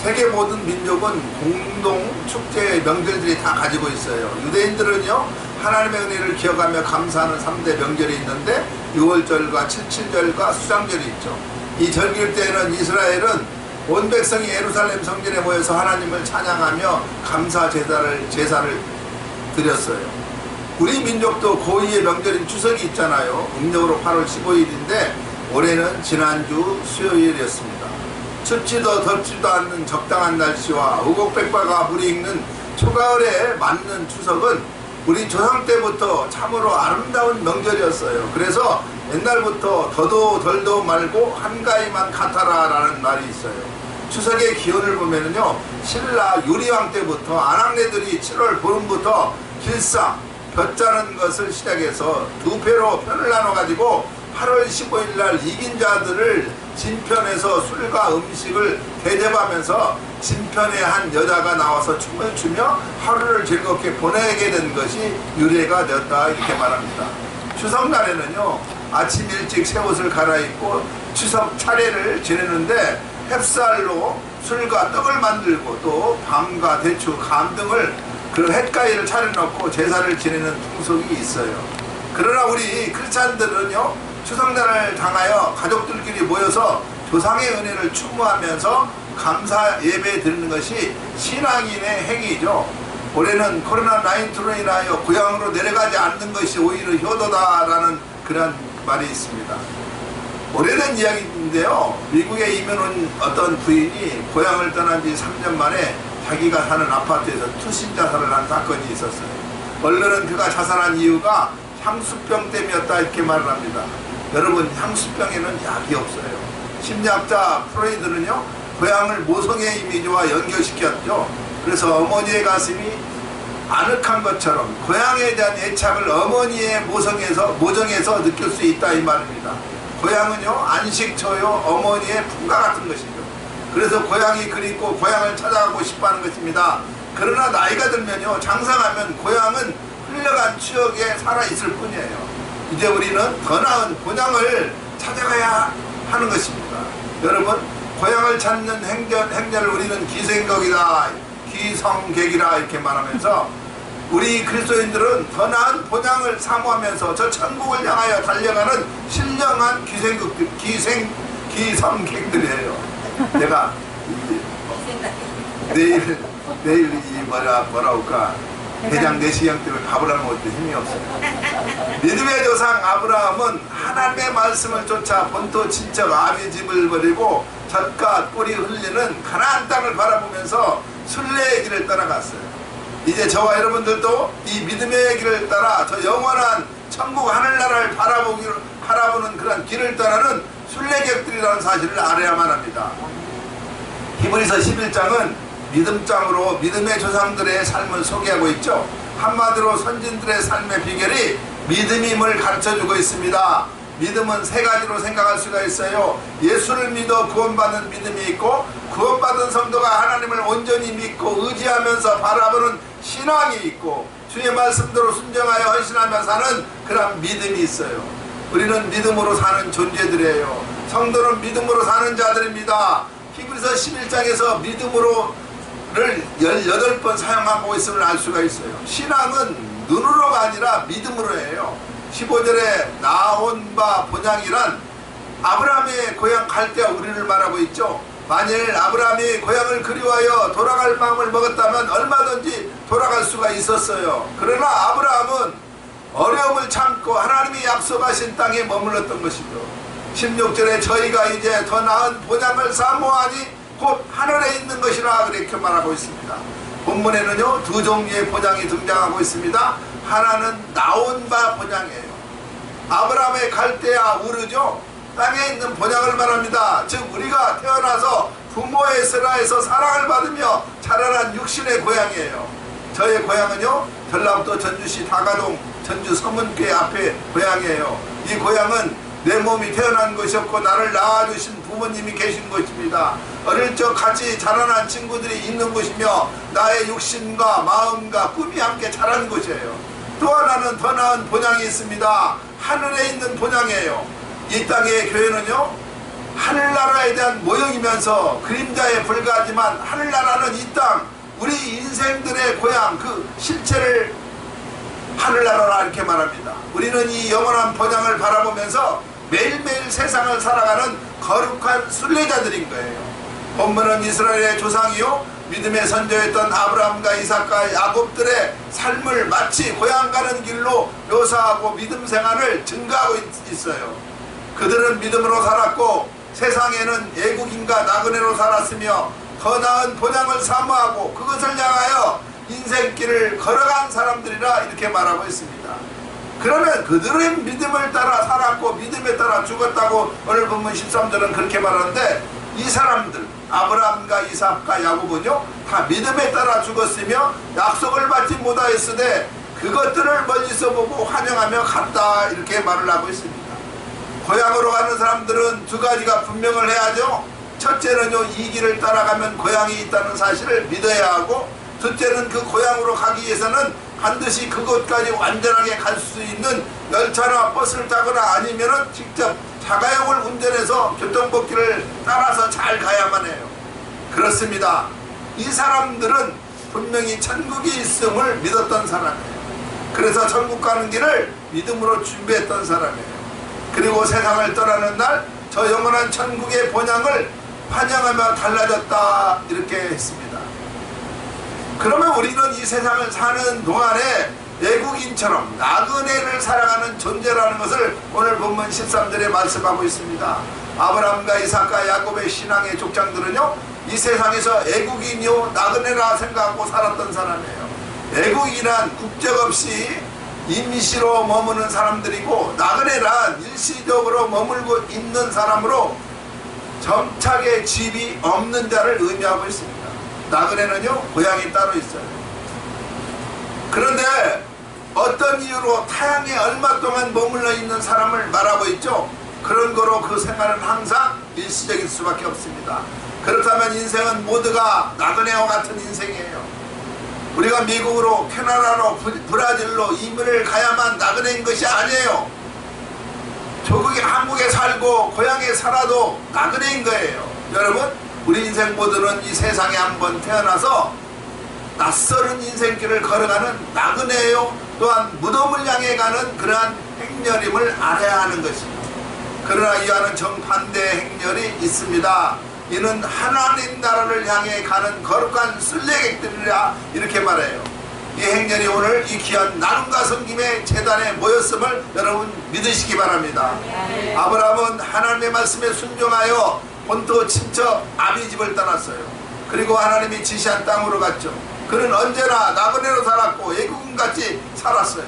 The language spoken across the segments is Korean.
세계 모든 민족은 공동 축제 명절들이 다 가지고 있어요. 유대인들은요 하나님의 은혜를 기억하며 감사하는 3대 명절이 있는데 6월절과 77절과 수장절이 있죠. 이 절기일 때에는 이스라엘은 온 백성이 예루살렘 성전에 모여서 하나님을 찬양하며 감사 제사를 드렸어요. 우리 민족도 고2의 명절인 추석이 있잖아요. 음력으로 8월 15일인데 올해는 지난주 수요일이었습니다. 춥지도 덥지도 않는 적당한 날씨와 우곡백과가 물이 익는 초가을에 맞는 추석은 우리 조상 때부터 참으로 아름다운 명절이었어요. 그래서 옛날부터 더도 덜도 말고 한가위만 같아라 라는 말이 있어요. 추석의 기원을 보면은요 신라 유리왕 때부터 아낙네들이 7월 보름부터 길상 볕자는 것을 시작해서 두 패로 편을 나눠 가지고 8월 15일 날 이긴 자들을 진편에서 술과 음식을 대접하면서 진편에 한 여자가 나와서 춤을 추며 하루를 즐겁게 보내게 된 것이 유래가 되었다 이렇게 말합니다. 추석날에는요 아침 일찍 새 옷을 갈아입고 추석 차례를 지내는데 햅쌀로 술과 떡을 만들고 또 밤과 대추, 감 등을 그 햇가위를 차려놓고 제사를 지내는 풍속이 있어요. 그러나 우리 크리스찬들은요 추석날을 당하여 가족들끼리 모여서 조상의 은혜를 추모하면서 감사 예배 드리는 것이 신앙인의 행위죠. 올해는 코로나19로 인하여 고향으로 내려가지 않는 것이 오히려 효도다라는 그런 말이 있습니다. 오래된 이야기인데요. 미국에 이민 온 어떤 부인이 고향을 떠난 지 3년 만에 자기가 사는 아파트에서 투신 자살을 한 사건이 있었어요. 언론은 그가 자살한 이유가 향수병 때문이었다 이렇게 말을 합니다. 여러분 향수병에는 약이 없어요. 심리학자 프로이드는요 고향을 모성의 이미지와 연결시켰죠. 그래서 어머니의 가슴이 아늑한 것처럼 고향에 대한 애착을 어머니의 모정에서 느낄 수 있다 이 말입니다. 고향은요 안식처요 어머니의 품과 같은 것이죠. 그래서 고향이 그립고 고향을 찾아가고 싶어하는 것입니다. 그러나 나이가 들면요 장성하면 고향은 흘러간 추억에 살아있을 뿐이에요. 이제 우리는 더 나은 본향을 찾아가야 하는 것입니다. 여러분 고향을 찾는 행렬을 우리는 기생덕이다 기성객이라 이렇게 말하면서 우리 그리스도인들은 더 나은 본향을 사모하면서 저 천국을 향하여 달려가는 신령한 기성객들이에요. 내가 내일 이 뭐라 할까 대장 내시경 때문에 밥을 안 먹을 때 힘이 없어요. 믿음의 조상 아브라함은 하나님의 말씀을 쫓아 본토 친척 아비 집을 버리고 젖과 꿀이 흘리는 가나안 땅을 바라보면서 순례의 길을 따라갔어요. 이제 저와 여러분들도 이 믿음의 길을 따라 저 영원한 천국 하늘나라를 바라보는 그런 길을 따르는 순례객들이라는 사실을 알아야만 합니다. 히브리서 11장은 믿음장으로 믿음의 조상들의 삶을 소개하고 있죠. 한마디로 선진들의 삶의 비결이 믿음임을 가르쳐주고 있습니다. 믿음은 세 가지로 생각할 수가 있어요. 예수를 믿어 구원받는 믿음이 있고 구원받은 성도가 하나님을 온전히 믿고 의지하면서 바라보는 신앙이 있고 주의 말씀대로 순종하여 헌신하며 사는 그런 믿음이 있어요. 우리는 믿음으로 사는 존재들이에요. 성도는 믿음으로 사는 자들입니다. 히브리서 11장에서 믿음으로를 18번 사용하고 있음을 알 수가 있어요. 신앙은 눈으로가 아니라 믿음으로 해요. 15절에 나온 바 본향이란 아브라함의 고향 갈대아 우리를 말하고 있죠. 만일 아브라함이 고향을 그리워하여 돌아갈 마음을 먹었다면 얼마든지 돌아갈 수가 있었어요. 그러나 아브라함은 어려움을 참고 하나님이 약속하신 땅에 머물렀던 것이죠. 16절에 저희가 이제 더 나은 본향을 사모하니 곧 하늘에 있는 것이라 그렇게 말하고 있습니다. 본문에는요 두 종류의 본향이 등장하고 있습니다. 하나는 나온 바 본향이에요. 아브라함의 갈대아 우르죠. 땅에 있는 본향을 말합니다. 즉 우리가 태어나서 부모의 슬하에서 사랑을 받으며 자라난 육신의 고향이에요. 저의 고향은요 전라북도 전주시 다가동 전주 서문교회 앞에 고향이에요. 이 고향은 내 몸이 태어난 것이었고 나를 낳아주신 부모님이 계신 것입니다. 어릴 적 같이 자라난 친구들이 있는 곳이며 나의 육신과 마음과 꿈이 함께 자란 곳이에요. 또 하나는 더 나은 본향이 있습니다. 하늘에 있는 본향이에요. 이 땅의 교회는요 하늘나라에 대한 모형이면서 그림자에 불과하지만 하늘나라는 이 땅, 우리 인생들의 고향, 그 실체를 하늘나라라 이렇게 말합니다. 우리는 이 영원한 본향을 바라보면서 매일매일 세상을 살아가는 거룩한 순례자들인 거예요. 본문은 이스라엘의 조상이요 믿음의 선조였던 아브라함과 이삭과 야곱들의 삶을 마치 고향 가는 길로 묘사하고 믿음 생활을 증가하고 있어요. 그들은 믿음으로 살았고 세상에는 애국인과 나그네로 살았으며 더 나은 본향을 사모하고 그것을 향하여 인생길을 걸어간 사람들이라 이렇게 말하고 있습니다. 그러면 그들은 믿음을 따라 살았고 믿음에 따라 죽었다고 오늘 본문 13절은 그렇게 말하는데, 이 사람들 아브라함과 이삭과 야곱은요 다 믿음에 따라 죽었으며 약속을 받지 못하였으되 그것들을 멀리서 보고 환영하며 갔다 이렇게 말을 하고 있습니다. 고향으로 가는 사람들은 두 가지가 분명을 해야죠. 첫째는요, 이 길을 따라가면 고향이 있다는 사실을 믿어야 하고, 둘째는 그 고향으로 가기 위해서는 반드시 그곳까지 완전하게 갈 수 있는 열차나 버스를 타거나 아니면은 직접 자가용을 운전해서 교통법규를 따라서 잘 가야만 해요. 그렇습니다. 이 사람들은 분명히 천국이 있음을 믿었던 사람이에요. 그래서 천국 가는 길을 믿음으로 준비했던 사람이에요. 그리고 세상을 떠나는 날 저 영원한 천국의 본향을 환영하며 달라졌다 이렇게 했습니다. 그러면 우리는 이 세상을 사는 동안에 외국인처럼 나그네를 살아가는 존재라는 것을 오늘 본문 13절에 말씀하고 있습니다. 아브라함과 이삭과 야곱의 신앙의 족장들은요 이 세상에서 외국인이요 나그네라 생각하고 살았던 사람이에요. 외국인이란 국적 없이 임시로 머무는 사람들이고, 나그네란 일시적으로 머물고 있는 사람으로 정착의 집이 없는 자를 의미하고 있습니다. 나그네는요 고향이 따로 있어요. 그런데 어떤 이유로 타향에 얼마 동안 머물러 있는 사람을 말하고 있죠. 그런 거로 그 생활은 항상 일시적일 수밖에 없습니다. 그렇다면 인생은 모두가 나그네와 같은 인생이에요. 우리가 미국으로, 캐나다로, 브라질로 이민을 가야만 나그네인 것이 아니에요. 조국에 한국에 살고 고향에 살아도 나그네인 거예요. 여러분, 우리 인생 모두는 이 세상에 한번 태어나서 낯설은 인생길을 걸어가는 나그네요. 또한 무덤을 향해 가는 그러한 행렬임을 알아야 하는 것입니다. 그러나 이와는 정반대의 행렬이 있습니다. 이는 하나님 나라를 향해 가는 거룩한 순례객들이라 이렇게 말해요. 이 행렬이 오늘 이 귀한 나눔과 섬김의 재단에 모였음을 여러분 믿으시기 바랍니다. 아브라함은 하나님의 말씀에 순종하여 본토 친척 아비 집을 떠났어요. 그리고 하나님이 지시한 땅으로 갔죠. 그는 언제나 나그네로 살았고 애국인같이 살았어요.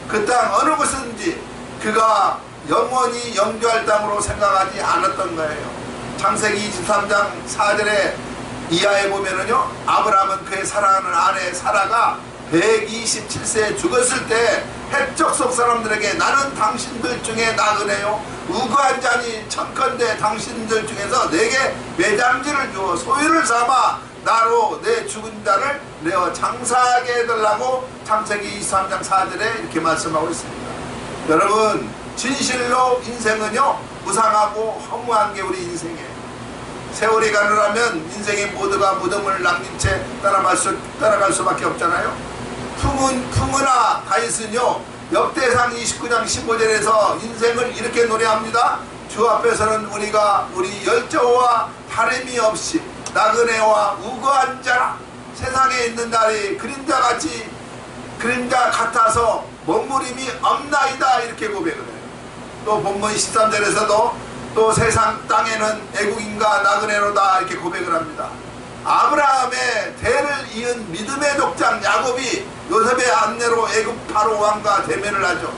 그 땅 어느 곳든지 그가 영원히 영주할 땅으로 생각하지 않았던 거예요. 창세기 23장 4절에 이하에 보면은요, 아브라함은 그의 사랑하는 아내 사라가 127세에 죽었을 때 헷적속 사람들에게 나는 당신들 중에 나그네요, 우거한 자니 천컨대 당신들 중에서 내게 매장지를 주어 소유를 삼아 나로 내 죽은 자를 내어 장사하게 해달라고 창세기 23장 4절에 이렇게 말씀하고 있습니다. 여러분, 진실로 인생은요 무상하고 허무한 게 우리 인생이에요. 세월이 가느라면 인생의 모두가 무덤을 남긴 채 따라갈 수밖에 없잖아요. 풍은아 다윗은요 역대상 29장 15절에서 인생을 이렇게 노래합니다. 주 앞에서는 우리가 우리 열조와 바람이 없이 나그네와 우거한 자라, 세상에 있는 날이 그림자 같아서 머무림이 없나이다 이렇게 고백을 해요. 또 본문 13절에서도 또 세상 땅에는 애국인과 나그네로다 이렇게 고백을 합니다. 아브라함의 대를 이은 믿음의 독장 야곱이 요셉의 안내로 애굽 바로 왕과 대면을 하죠.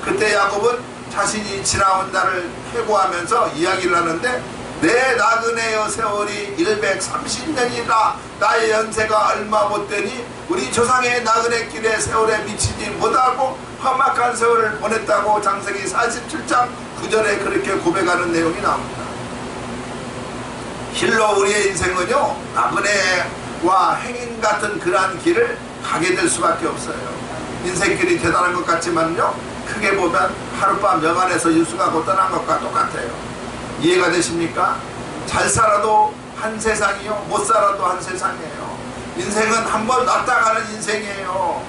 그때 야곱은 자신이 지나온 날을 회고하면서 이야기를 하는데, 내 나그네의 세월이 130년이라 나의 연세가 얼마 못되니 우리 조상의 나그네 길의 세월에 미치지 못하고 험악한 세월을 보냈다고 창세기 47장 9절에 그렇게 고백하는 내용이 나옵니다. 실로 우리의 인생은요 나그네와 행인 같은 그러한 길을 가게 될 수밖에 없어요. 인생길이 대단한 것 같지만요 크게 보면 하룻밤 여간에서 유수가 곧 떠난 것과 똑같아요. 이해가 되십니까? 잘 살아도 한 세상이요, 못 살아도 한 세상이에요. 인생은 한번 왔다 가는 인생이에요.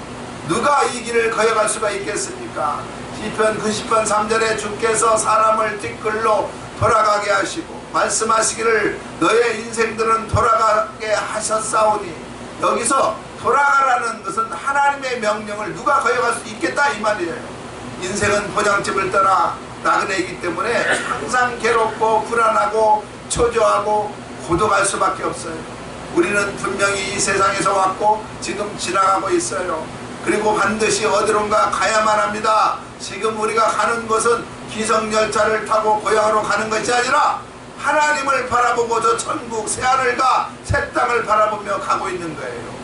누가 이 길을 거여갈 수가 있겠습니까? 시편 90편 3절에 주께서 사람을 뒷글로 돌아가게 하시고 말씀하시기를 너의 인생들은 돌아가게 하셨사오니, 여기서 돌아가라는 것은 하나님의 명령을 누가 거여갈 수 있겠다 이 말이에요. 인생은 포장집을 떠나 나그네이기 때문에 항상 괴롭고 불안하고 초조하고 고독할 수밖에 없어요. 우리는 분명히 이 세상에서 왔고 지금 지나가고 있어요. 그리고 반드시 어디론가 가야만 합니다. 지금 우리가 가는 곳은 기성열차를 타고 고향으로 가는 것이 아니라 하나님을 바라보고 저 천국 새하늘과 새 땅을 바라보며 가고 있는 거예요.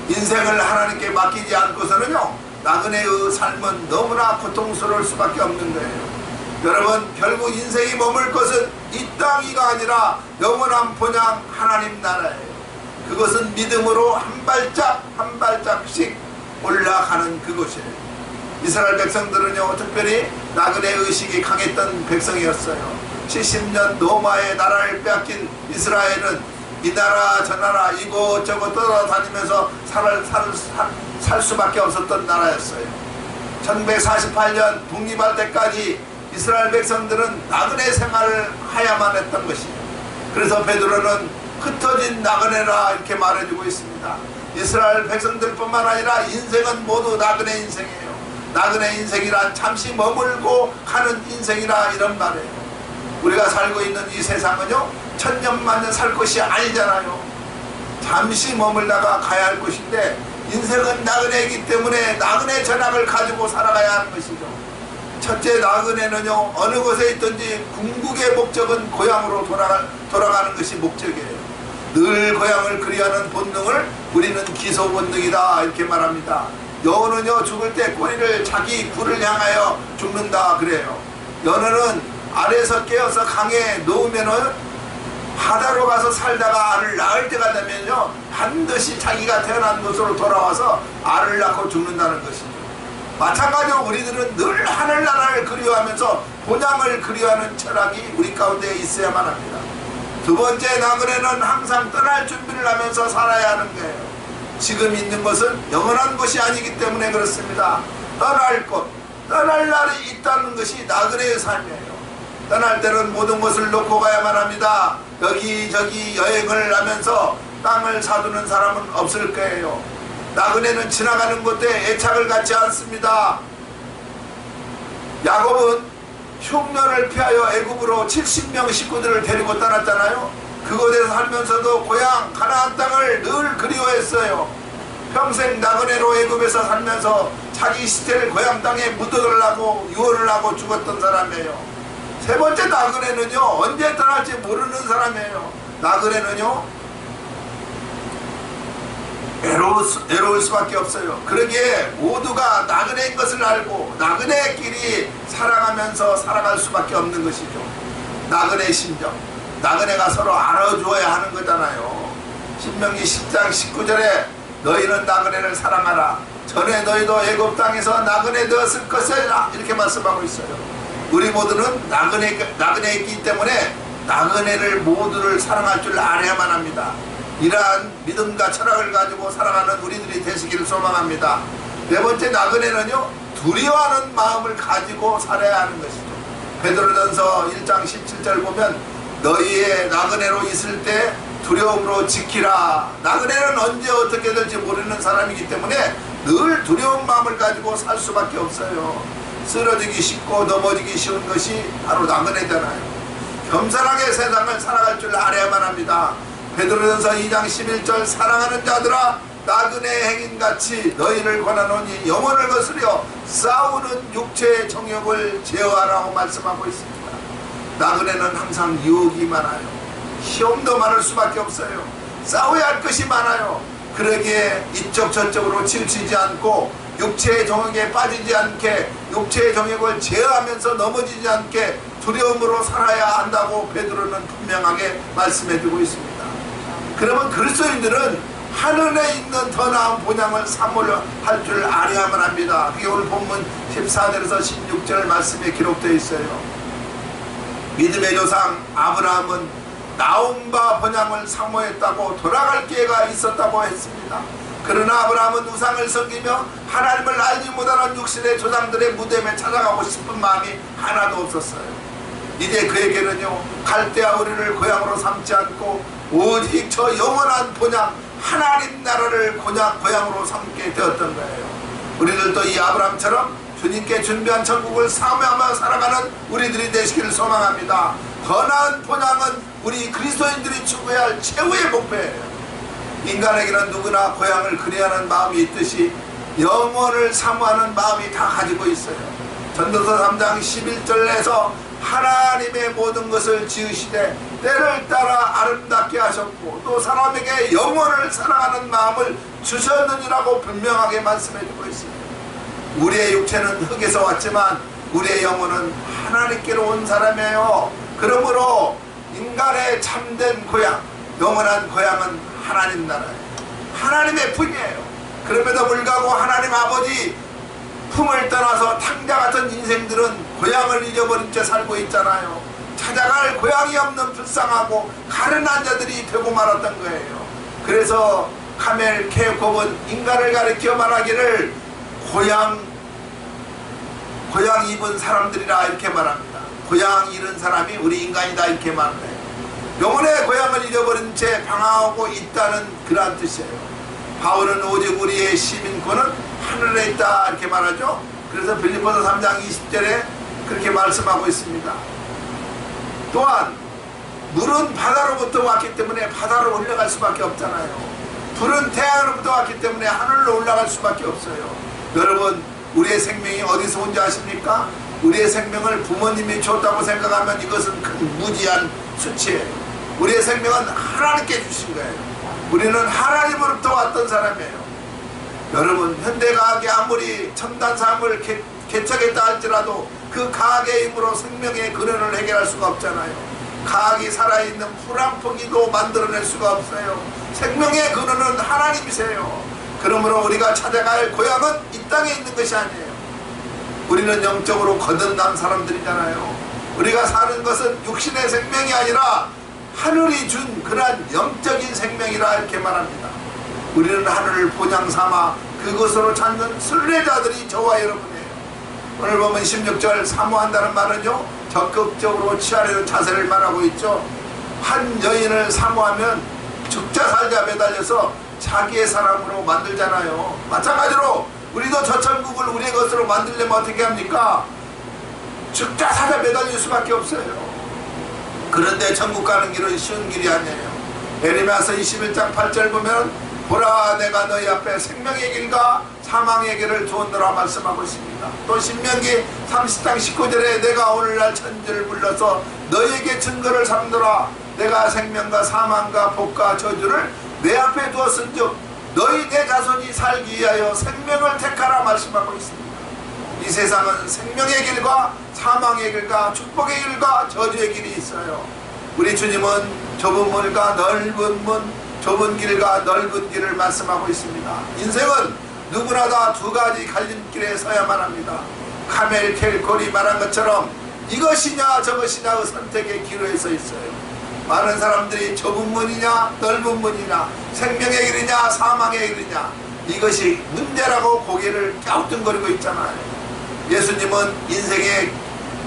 인생을 하나님께 맡기지 않고서는요, 나그네의 삶은 너무나 고통스러울 수밖에 없는 거예요. 여러분, 결국 인생이 머물 것은 이 땅이가 아니라 영원한 본향 하나님 나라예요. 그것은 믿음으로 한 발짝 한 발짝씩 올라가는 그곳이에요. 이스라엘 백성들은요, 특별히 나그네 의식이 강했던 백성이었어요. 70년 노마의 나라를 빼앗긴 이스라엘은 이 나라 저 나라 이곳저곳 떠돌아다니면서 살 수밖에 없었던 나라였어요. 1148년 독립할 때까지 이스라엘 백성들은 나그네 생활을 해야만 했던 것이에요. 그래서 베드로는 흩어진 나그네라 이렇게 말해주고 있습니다. 이스라엘 백성들뿐만 아니라 인생은 모두 나그네 인생이에요. 나그네 인생이란 잠시 머물고 가는 인생이라 이런 말이에요. 우리가 살고 있는 이 세상은요, 천년만년 살 것이 아니잖아요. 잠시 머물다가 가야 할 것인데 인생은 나그네이기 때문에 나그네 전학을 가지고 살아가야 하는 것이죠. 첫째, 나그네는요, 어느 곳에 있든지 궁극의 목적은 고향으로 돌아가는 것이 목적이에요. 늘 고향을 그리워하는 본능을 우리는 기소 본능이다 이렇게 말합니다. 여우는요, 죽을 때 꼬리를 자기 굴을 향하여 죽는다 그래요. 연어는 알에서 깨어서 강에 놓으면은 바다로 가서 살다가 알을 낳을 때가 되면요, 반드시 자기가 태어난 곳으로 돌아와서 알을 낳고 죽는다는 것이죠. 마찬가지로 우리들은 늘 하늘나라를 그리워하면서 본향을 그리워하는 철학이 우리 가운데 있어야만 합니다. 두 번째, 나그네는 항상 떠날 준비를 하면서 살아야 하는 거예요. 지금 있는 것은 영원한 것이 아니기 때문에 그렇습니다. 떠날 곳, 떠날 날이 있다는 것이 나그네의 삶이에요. 떠날 때는 모든 것을 놓고 가야만 합니다. 여기저기 여행을 하면서 땅을 사두는 사람은 없을 거예요. 나그네는 지나가는 곳에 애착을 갖지 않습니다. 야곱은 흉년을 피하여 애굽으로 70명 식구들을 데리고 떠났잖아요. 그곳에서 살면서도 고향 가나안 땅을 늘 그리워했어요. 평생 나그네로 애굽에서 살면서 자기 시체를 고향 땅에 묻어두려고 유언을 하고 죽었던 사람이에요. 세 번째, 나그네는요, 언제 떠날지 모르는 사람이에요. 나그네는요, 외로울 수밖에 없어요. 그러기에 모두가 나그네인 것을 알고 나그네끼리 살아가면서 살아갈 수밖에 없는 것이죠. 나그네 심정, 나그네가 서로 알아주어야 하는 거잖아요. 신명기 10장 19절에 너희는 나그네를 사랑하라. 전에 너희도 애굽 땅에서 나그네 되었을 것이라 이렇게 말씀하고 있어요. 우리 모두는 나그네이기 때문에 나그네를 모두를 사랑할 줄 알아야만 합니다. 이러한 믿음과 철학을 가지고 살아가는 우리들이 되시기를 소망합니다. 네 번째, 나그네는요, 두려워하는 마음을 가지고 살아야 하는 것이죠. 베드로전서 1장 17절 보면 너희의 나그네로 있을 때 두려움으로 지키라. 나그네는 언제 어떻게 될지 모르는 사람이기 때문에 늘 두려운 마음을 가지고 살 수밖에 없어요. 쓰러지기 쉽고 넘어지기 쉬운 것이 바로 나그네잖아요. 겸손하게 세상을 살아갈 줄 알아야만 합니다. 베드로전서 2장 11절 사랑하는 자들아 나그네 행인같이 너희를 권하노니 영혼을 거스려 싸우는 육체의 정욕을 제어하라고 말씀하고 있습니다. 나그네는 항상 유혹이 많아요. 시험도 많을 수밖에 없어요. 싸워야 할 것이 많아요. 그러기에 이쪽 저쪽으로 치우치지 않고 육체의 정욕에 빠지지 않게 육체의 정욕을 제어하면서 넘어지지 않게 두려움으로 살아야 한다고 베드로는 분명하게 말씀해주고 있습니다. 그러면 그리스도인들은 하늘에 있는 더 나은 본향을 사모려 할 줄 알아야만 합니다. 그게 오늘 본문 14절에서 16절 말씀에 기록되어 있어요. 믿음의 조상 아브라함은 나온 바 본향을 사모했다고 돌아갈 기회가 있었다고 했습니다. 그러나 아브라함은 우상을 섬기며 하나님을 알지 못하는 육신의 조상들의 무덤에 찾아가고 싶은 마음이 하나도 없었어요. 이제 그에게는요, 갈대아 우리를 고향으로 삼지 않고 오직 저 영원한 본향 하나님 나라를 고향으로 삼게 되었던 거예요. 우리들도 이 아브라함처럼 주님께 준비한 천국을 사모하며 살아가는 우리들이 되시기를 소망합니다. 더 나은 본향은 우리 그리스도인들이 추구해야 할 최후의 목표예요. 인간에게는 누구나 고향을 그리하는 마음이 있듯이 영원을 사모하는 마음이 다 가지고 있어요. 전도서 3장 11절에서 하나님의 모든 것을 지으시되 때를 따라 아름답게 하셨고 또 사람에게 영원을 사랑하는 마음을 주셨느니라고 분명하게 말씀해주고 있습니다. 우리의 육체는 흙에서 왔지만 우리의 영혼은 하나님께로 온 사람이에요. 그러므로 인간의 참된 고향, 영원한 고향은 하나님 나라예요. 하나님의 품이에요. 그럼에도 불구하고 하나님 아버지 품을 떠나서 탕자 같은 인생들은 고향을 잃어버린 채 살고 있잖아요. 찾아갈 고향이 없는 불쌍하고 가련한 자들이 되고 말았던 거예요. 그래서 카멜 케이콥은 인간을 가리켜 말하기를 고향 입은 사람들이라 이렇게 말합니다. 고향 잃은 사람이 우리 인간이다 이렇게 말해요. 영혼의 고향을 잃어버린 채 방황하고 있다는 그러한 뜻이에요. 바울은 오직 우리의 시민권은 하늘에 있다 이렇게 말하죠. 그래서 빌립보서 3장 20절에 그렇게 말씀하고 있습니다. 또한 물은 바다로부터 왔기 때문에 바다로 올라갈 수밖에 없잖아요. 불은 태양으로부터 왔기 때문에 하늘로 올라갈 수밖에 없어요. 여러분, 우리의 생명이 어디서 온지 아십니까? 우리의 생명을 부모님이 줬다고 생각하면 이것은 큰 무지한 수치예요. 우리의 생명은 하나님께 주신 거예요. 우리는 하나님으로부터 왔던 사람이에요. 여러분, 현대과학이 아무리 첨단 사업을 개척했다 할지라도 그 과학의 힘으로 생명의 근원을 해결할 수가 없잖아요. 과학이 살아있는 풀 한 포기도 만들어낼 수가 없어요. 생명의 근원은 하나님이세요. 그러므로 우리가 찾아갈 고향은 이 땅에 있는 것이 아니에요. 우리는 영적으로 거듭난 사람들이잖아요. 우리가 사는 것은 육신의 생명이 아니라 하늘이 준 그러한 영적인 생명이라 이렇게 말합니다. 우리는 하늘을 본향 삼아 그곳으로 찾는 순례자들이 저와 여러분이에요. 오늘 보면 16절 사모한다는 말은요, 적극적으로 취하려는 자세를 말하고 있죠. 한 여인을 사모하면 죽자 살자 매달려서 자기의 사람으로 만들잖아요. 마찬가지로 우리도 저 천국을 우리의 것으로 만들려면 어떻게 합니까? 죽자 살자 매달릴 수밖에 없어요. 그런데 천국 가는 길은 쉬운 길이 아니에요. 에레미야서 21장 8절 보면 보라 내가 너희 앞에 생명의 길과 사망의 길을 두었노라 말씀하고 있습니다. 또 신명기 30장 19절에 내가 오늘날 천지를 불러서 너희에게 증거를 삼노라. 내가 생명과 사망과 복과 저주를 내 앞에 두었은즉 너희 내 자손이 살기 위하여 생명을 택하라 말씀하고 있습니다. 이 세상은 생명의 길과 사망의 길과 축복의 길과 저주의 길이 있어요. 우리 주님은 좁은 문과 넓은 문, 좁은 길과 넓은 길을 말씀하고 있습니다. 인생은 누구나 다 두 가지 갈림길에 서야만 합니다. 카멜 켈콜이 말한 것처럼 이것이냐 저것이냐의 선택의 기로에 서 있어요. 많은 사람들이 좁은 문이냐 넓은 문이냐 생명의 길이냐 사망의 길이냐 이것이 문제라고 고개를 갸우뚱거리고 있잖아요. 예수님은 인생의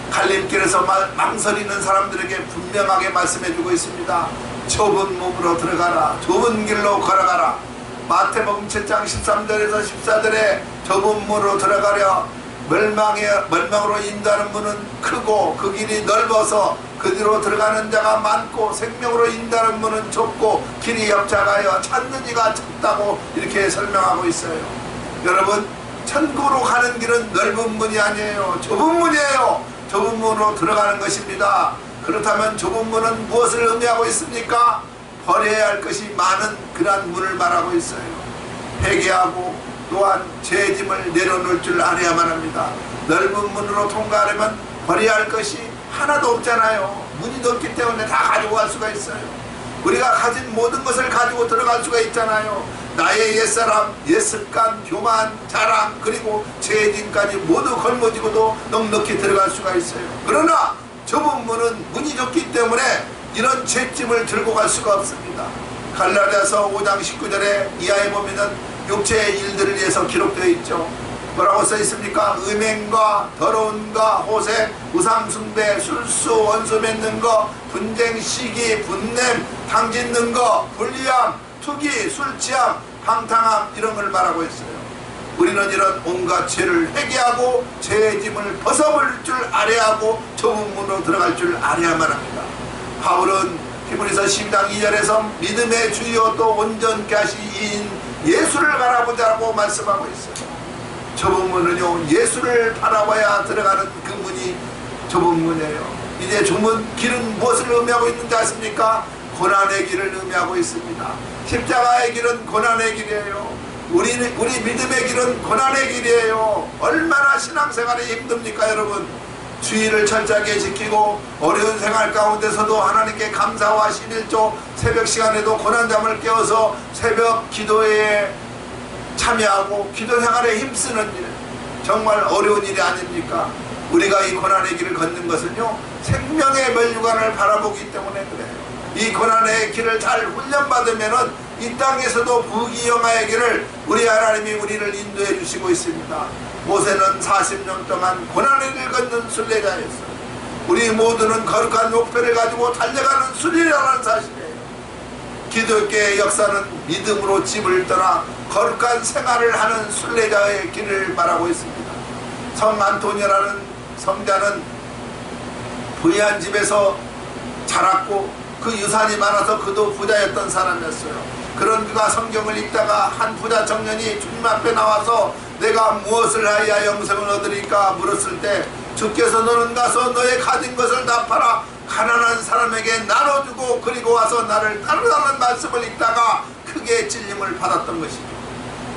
갈림길에서 망설이는 사람들에게 분명하게 말씀해주고 있습니다. 좁은 문으로 들어가라. 좁은 길로 걸어가라. 마태복음 7장 13절에서 14절에 좁은 문으로 들어가려 멸망으로 인도하는 문은 크고 그 길이 넓어서 그 뒤로 들어가는 자가 많고 생명으로 인도하는 문은 좁고 길이 협착하여 찾는 이가 적다고 이렇게 설명하고 있어요. 여러분, 천국으로 가는 길은 넓은 문이 아니에요. 좁은 문이에요. 좁은 문으로 들어가는 것입니다. 그렇다면 좁은 문은 무엇을 의미하고 있습니까? 버려야 할 것이 많은 그러한 문을 말하고 있어요. 회개하고 또한 죄 짐을 내려놓을 줄 알아야만 합니다. 넓은 문으로 통과하려면 버려야 할 것이 하나도 없잖아요. 문이 넓기 때문에 다 가지고 갈 수가 있어요. 우리가 가진 모든 것을 가지고 들어갈 수가 있잖아요. 나의 옛사람, 옛습관, 교만, 자랑 그리고 죄짐까지 모두 걸머지고도 넉넉히 들어갈 수가 있어요. 그러나 좁은 문은 문이 좁기 때문에 이런 죄짐을 들고 갈 수가 없습니다. 갈라디아서 5장 19절에 이하에 보면은 육체의 일들을 위해서 기록되어 있죠. 뭐라고 써 있습니까? 음행과 더러움과 호색, 우상숭배, 술수, 원수 맺는 거, 분쟁, 시기, 분냄, 당짓는 거, 불리함, 투기, 술취함, 방탕함, 이런 걸 말하고 있어요. 우리는 이런 온갖 죄를 회개하고 죄의 짐을 벗어버릴 줄 알아야하고 좁은 문으로 들어갈 줄 알아야만 합니다. 바울은 히브리서 12장 2절에서 믿음의 주요 또 온전케 하시인 예수를 바라보자고 말씀하고 있어요. 좁은 문은요, 예수를 바라봐야 들어가는 그 문이 좁은 문이에요. 이제 좁은 길은 무엇을 의미하고 있는지 아십니까? 고난의 길을 의미하고 있습니다. 십자가의 길은 고난의 길이에요. 우리 믿음의 길은 고난의 길이에요. 얼마나 신앙생활이 힘듭니까, 여러분? 주의를 철저하게 지키고 어려운 생활 가운데서도 하나님께 감사와 11조 새벽 시간에도 고난잠을 깨워서 새벽 기도에 참여하고 기도 생활에 힘쓰는 일, 정말 어려운 일이 아닙니까? 우리가 이 고난의 길을 걷는 것은요, 생명의 멸류관을 바라보기 때문에 그래요. 이 고난의 길을 잘 훈련받으면은 이 땅에서도 부귀영화의 길을 우리 하나님이 우리를 인도해 주시고 있습니다. 모세는 40년 동안 고난의 길 걷는 순례자였어요. 우리 모두는 거룩한 목표를 가지고 달려가는 순례자라는 사실이에요. 기독교의 역사는 믿음으로 집을 떠나 거룩한 생활을 하는 순례자의 길을 말하고 있습니다. 성 안토니오라는 성자는 부유한 집에서 자랐고 그 유산이 많아서 그도 부자였던 사람이었어요. 그런 그가 성경을 읽다가 한 부자 청년이 주님 앞에 나와서 내가 무엇을 하여야 영생을 얻으리까 물었을 때 주께서 너는 가서 너의 가진 것을 다 팔아 가난한 사람에게 나눠주고 그리고 와서 나를 따르라는 말씀을 읽다가 크게 찔림을 받았던 것이죠.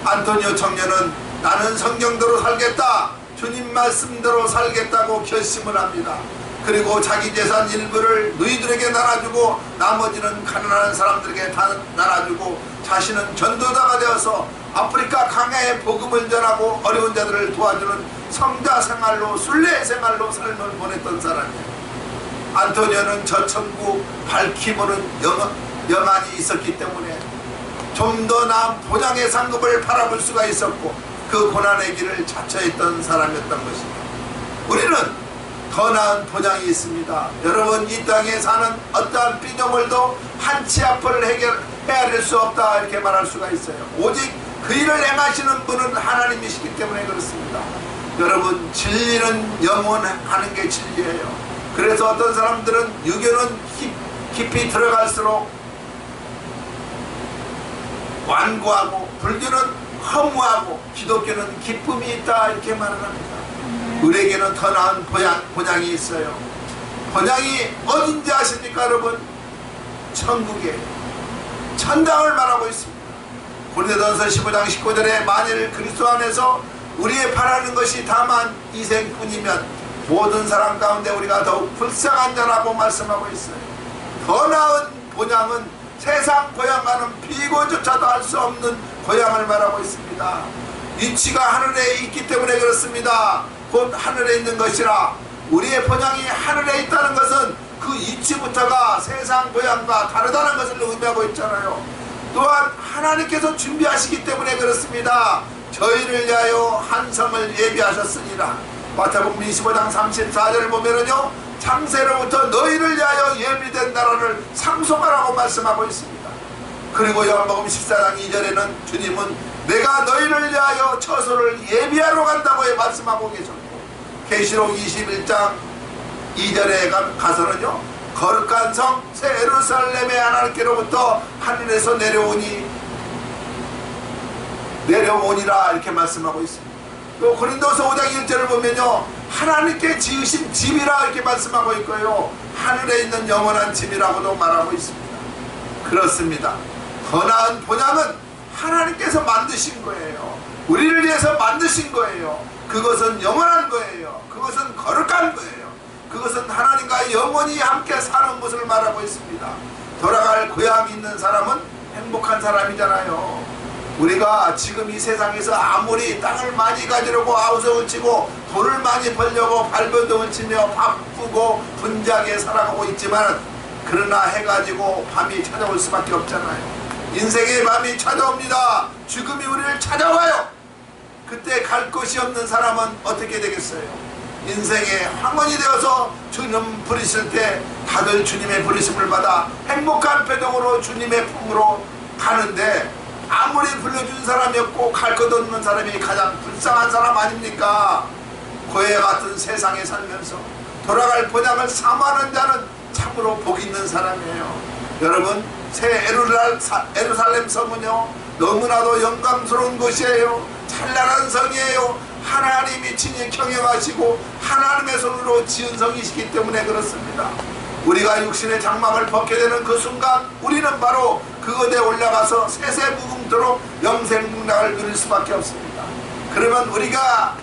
안토니오 청년은 나는 성경대로 살겠다, 주님 말씀대로 살겠다고 결심을 합니다. 그리고 자기 재산 일부를 누이들에게 나눠주고 나머지는 가난한 사람들에게 다 나눠주고 자신은 전도자가 되어서 아프리카 강야에 복음을 전하고 어려운 자들을 도와주는 성자 생활로 순례 생활로 삶을 보냈던 사람이에요. 안토니오는 저 천국 밝히보는 영안이 있었기 때문에 좀 더 나은 보장의 상급을 바라볼 수가 있었고 그 고난의 길을 자처했던 사람이었던 것입니다. 우리는 더 나은 보장이 있습니다. 여러분, 이 땅에 사는 어떠한 피조물도 한 치 앞을 헤아릴 수 없다 이렇게 말할 수가 있어요. 오직 그 일을 행하시는 분은 하나님이시기 때문에 그렇습니다. 여러분, 진리는 영원하는 게 진리예요. 그래서 어떤 사람들은 유교는 깊이 들어갈수록 완고하고 불교는 허무하고 기독교는 기쁨이 있다 이렇게 말을 합니다. 우리에게는 더 나은 본향이 있어요. 본향이 어딘지 아십니까, 여러분? 천국에 천당을 말하고 있습니다. 고린도전서 15장 19절에 만일 그리스도 안에서 우리의 바라는 것이 다만 이생뿐이면 모든 사람 가운데 우리가 더욱 불쌍한 자라고 말씀하고 있어요. 더 나은 본향은 세상 고향과는 비교조차도 할 수 없는 고향을 말하고 있습니다. 위치가 하늘에 있기 때문에 그렇습니다. 곧 하늘에 있는 것이라. 우리의 본향이 하늘에 있다는 것은 그 위치부터가 세상 고향과 다르다는 것을 의미하고 있잖아요. 또한 하나님께서 준비하시기 때문에 그렇습니다. 저희를 위하여 한 성을 예비하셨으니라. 마태복음 25장 34절을 보면은요, 창세로부터 너희를 위하여 예비된 나라를 상속하라고 말씀하고 있습니다. 그리고 요한복음 14장 2절에는 주님은 내가 너희를 위하여 처소를 예비하러 간다고 말씀하고 계셨고, 계시록 21장 2절에 가서는요, 거룩한 성 새 예루살렘의 하나님께로부터 하늘에서 내려오니라 이렇게 말씀하고 있습니다. 또 고린도서 5장 1절을 보면요, 하나님께 지으신 집이라 이렇게 말씀하고 있고요, 하늘에 있는 영원한 집이라고도 말하고 있습니다. 그렇습니다. 더 나은 본향은 하나님께서 만드신 거예요. 우리를 위해서 만드신 거예요. 그것은 영원한 거예요. 그것은 거룩한 거예요. 그것은 하나님과 영원히 함께 사는 것을 말하고 있습니다. 돌아갈 고향이 있는 사람은 행복한 사람이잖아요. 우리가 지금 이 세상에서 아무리 땅을 많이 가지려고 아우성을 치고 돈을 많이 벌려고 발버둥을 치며 바쁘고 분주하게 살아가고 있지만, 그러나 해가지고 밤이 찾아올 수밖에 없잖아요. 인생의 밤이 찾아옵니다. 죽음이 우리를 찾아와요. 그때 갈 곳이 없는 사람은 어떻게 되겠어요? 인생의 황혼이 되어서 주님 부르실 때 다들 주님의 부르심을 받아 행복한 표정으로 주님의 품으로 가는데, 아무리 불러준 사람이 없고 갈 것 없는 사람이 가장 불쌍한 사람 아닙니까? 고해 같은 세상에 살면서 돌아갈 본향을 사모하는 자는 참으로 복 있는 사람이에요. 여러분, 새 예루살렘 성은요, 너무나도 영광스러운 곳이에요. 찬란한 성이에요. 하나님이 친히 경영하시고 하나님의 손으로 지은 성이시기 때문에 그렇습니다. 우리가 육신의 장막을 벗게 되는 그 순간 우리는 바로 그곳에 올라가서 세세무궁토록 영생문락을 누릴 수밖에 없습니다. 그러면 우리가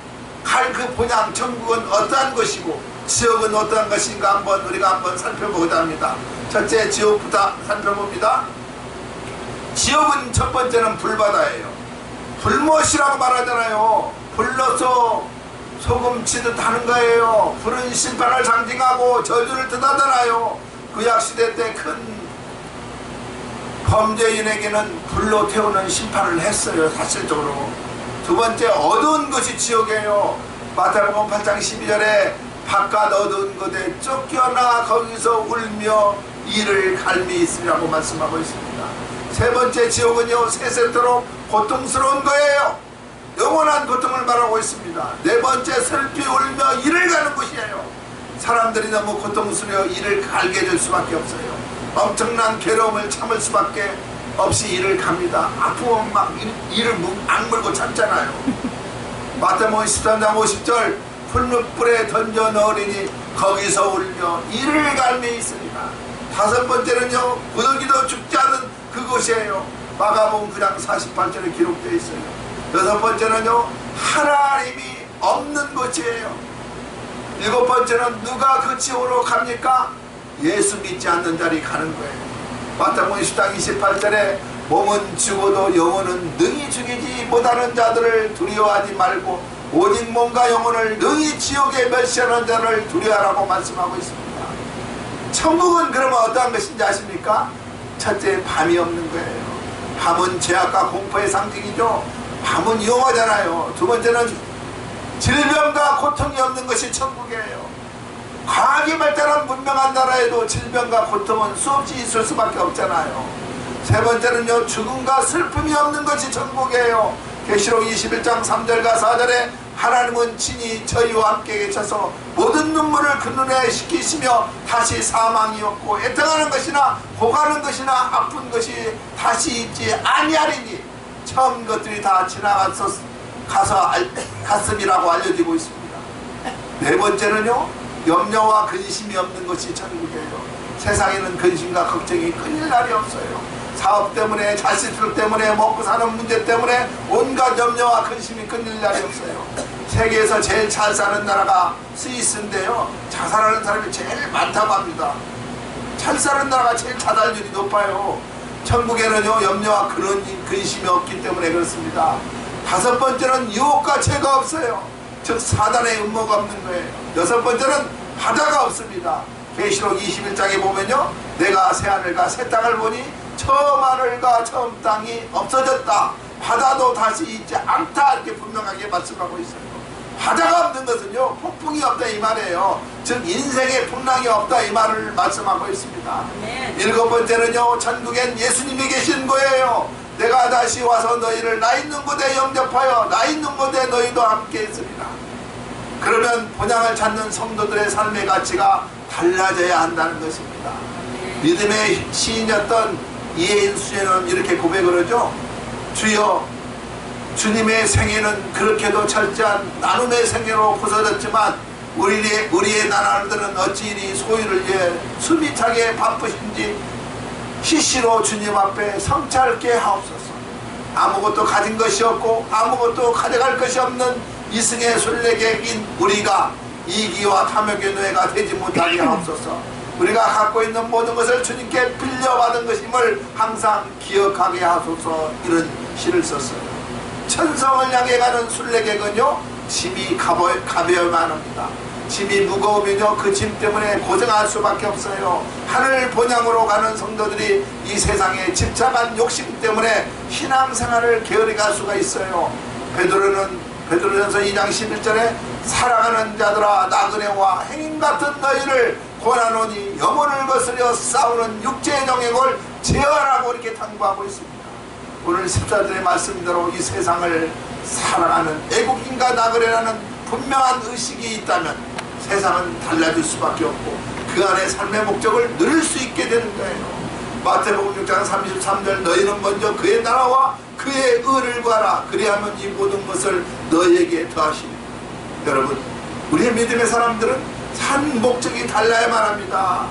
갈 그 본향 천국은 어떠한 것이고 지옥은 어떠한 것인가 우리가 한번 살펴보고자 합니다. 첫째, 지옥부터 살펴봅니다. 지옥은 첫 번째는 불바다예요. 불못이라고 말하잖아요. 불러서 소금 치듯 하는 거예요. 불은 심판을 상징하고 저주를 뜻하잖아요. 구약시대 때 큰 범죄인에게는 불로 태우는 심판을 했어요, 사실적으로. 두 번째, 어두운 것이 지옥이에요. 마태복음 8장 12절에 바깥 어두운 곳에 쫓겨나 거기서 울며 이를 갈미 있으리라고 말씀하고 있습니다. 세 번째, 지옥은요, 세세토록 고통스러운 거예요. 영원한 고통을 말하고 있습니다. 네 번째, 슬피 울며 이를 가는 곳이에요. 사람들이 너무 고통스러워 이를 갈게 될 수밖에 없어요. 엄청난 괴로움을 참을 수밖에 없이 이를 갑니다. 아프면 막 이를 악물고 참잖아요. 마태복음 13장 50절, 풀무불에 던져 넣으리니 거기서 울며 이를 갈미 있습니다. 다섯 번째는요, 구더기도 죽지 않는 그곳이에요. 마가복음 9장 48절에 기록되어 있어요. 여섯 번째는요, 하나님이 없는 곳이에요. 일곱 번째는 누가 그 지옥으로 갑니까? 예수 믿지 않는 자리 가는 거예요. 마태복음 10장 28절에 몸은 죽어도 영혼은 능히 죽이지 못하는 자들을 두려워하지 말고 오직 몸과 영혼을 능히 지옥에 멸시하는 자를 두려워하라고 말씀하고 있습니다. 천국은 그러면 어떠한 것인지 아십니까? 첫째, 밤이 없는 거예요. 밤은 죄악과 공포의 상징이죠. 밤은 위험하잖아요. 두 번째는 질병과 고통이 없는 것이 천국이에요. 과학이 발달한 문명한 나라에도 질병과 고통은 수없이 있을 수밖에 없잖아요. 세 번째는요, 죽음과 슬픔이 없는 것이 천국이에요. 계시록 21장 3절과 4절에 하나님은 친히 저희와 함께 계셔서 모든 눈물을 그 눈에 식히시며 다시 사망이 없고 애통하는 것이나 고가는 것이나 아픈 것이 다시 있지 아니하리니 처음 것들이 다 갔음이라고 알려지고 있습니다. 네 번째는요, 염려와 근심이 없는 것이 천국이에요. 세상에는 근심과 걱정이 끊일 날이 없어요. 사업 때문에, 자식들 때문에, 먹고 사는 문제 때문에 온갖 염려와 근심이 끊일 날이 없어요. 세계에서 제일 잘 사는 나라가 스위스인데요, 자살하는 사람이 제일 많다고 합니다. 잘 사는 나라가 제일 자살률이 높아요. 천국에는요, 염려와 그런 근심이 없기 때문에 그렇습니다. 다섯 번째는 유혹과 죄가 없어요. 즉 사단의 음모가 없는 거예요. 여섯 번째는 바다가 없습니다. 계시록 21장에 보면요, 내가 새하늘과 새 땅을 보니 처음 하늘과 처음 땅이 없어졌다, 바다도 다시 있지 않다, 이렇게 분명하게 말씀하고 있어요. 바다가 없는 것은요, 폭풍이 없다 이 말이에요. 즉 인생의 풍랑이 없다 이 말을 말씀하고 있습니다. 일곱 번째는요, 천국엔 예수님이 계신 거예요. 내가 다시 와서 너희를 나 있는 곳에 영접하여 나 있는 곳에 너희도 함께 있으리라. 그러면 본향을 찾는 성도들의 삶의 가치가 달라져야 한다는 것입니다. 믿음의 시인이었던 이혜인 수녀는 이렇게 고백을 하죠. 주여, 주님의 생애는 그렇게도 철저한 나눔의 생애로 부서졌지만 우리의 나라들은 어찌 이리 소유를 위해 숨이 차게 바쁘신지 시시로 주님 앞에 성찰케 하옵소서. 아무것도 가진 것이 없고 아무것도 가져갈 것이 없는 이승의 순례객인 우리가 이기와 탐욕의 노예가 되지 못하게 하옵소서. 우리가 갖고 있는 모든 것을 주님께 빌려받은 것임을 항상 기억하게 하소서. 이런 시를 썼어요. 천성을 향해 가는 순례객은요 짐이 가벼워야만 합니다. 짐이 무거우면요 그 짐 때문에 고생할 수밖에 없어요. 하늘 본향으로 가는 성도들이 이 세상에 집착한 욕심 때문에 신앙생활을 게으르게 할 수가 있어요. 베드로전서 2장 11절에 사랑하는 자들아 나그네와 행인 같은 너희를 권하노니 영혼을 거스려 싸우는 육체의 정욕을 제어하라고 이렇게 당부하고 있습니다. 오늘 14절의 말씀대로 이 세상을 사랑하는 애국인과 나그네라는 분명한 의식이 있다면 세상은 달라질 수밖에 없고 그 안에 삶의 목적을 누릴 수 있게 되는 거예요. 마태복음 6장 33절 너희는 먼저 그의 나라와 그의 의를 구하라 그리하면 이 모든 것을 너희에게 더하시리. 여러분 우리의 믿음의 사람들은 산 목적이 달라야만 합니다.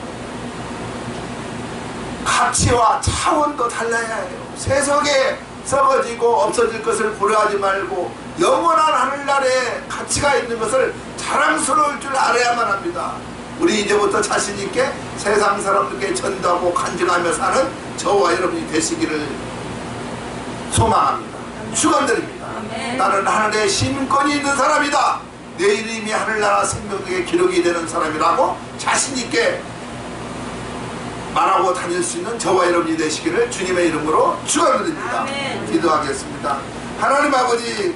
가치와 차원도 달라야 해요. 세속에 썩어지고 없어질 것을 고려하지 말고 영원한 하늘나라에 가치가 있는 것을 자랑스러울 줄 알아야만 합니다. 우리 이제부터 자신있게 세상 사람들에게 전도하고 간증하며 사는 저와 여러분이 되시기를 소망합니다. 축원드립니다. 나는 하늘에 시민권이 있는 사람이다. 내 이름이 하늘나라 생명에 기록이 되는 사람이라고 자신있게 말하고 다닐 수 있는 저와 여러분이 되시기를 주님의 이름으로 축원드립니다. 기도하겠습니다. 하나님 아버지